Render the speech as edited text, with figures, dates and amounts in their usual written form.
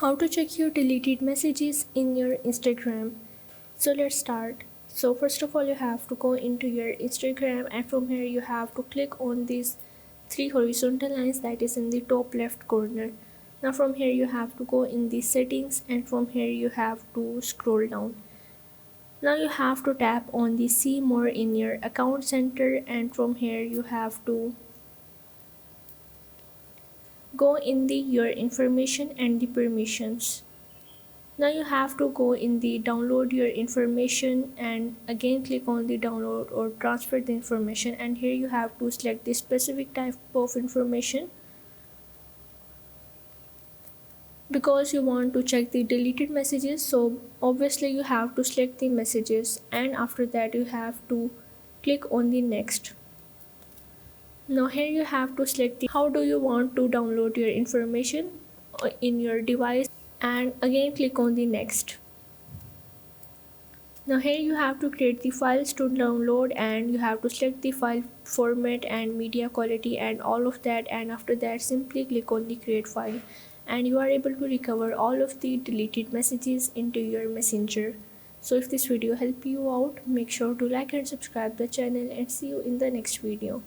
How to check your deleted messages in your Instagram. So let's start. So first of all, you have to go into your Instagram, and from here you have to click on these three horizontal lines that is in the top left corner. Now from here you have to go in the settings, and from here you have to scroll down. Now you have to tap on the see more in your account center, and from here you have to go in the your information and the permissions. Now you have to go in the download your information, and again click on the download or transfer the information, and here you have to select the specific type of information because you want to check the deleted messages. So obviously you have to select the messages, and after that you have to click on the next. Now here you have to select the how do you want to download your information in your device, and again click on the next. Now here you have to create the files to download, and you have to select the file format and media quality and all of that, and after that simply click on the create file, and you are able to recover all of the deleted messages into your messenger. So if this video helped you out, make sure to like and subscribe the channel, and see you in the next video.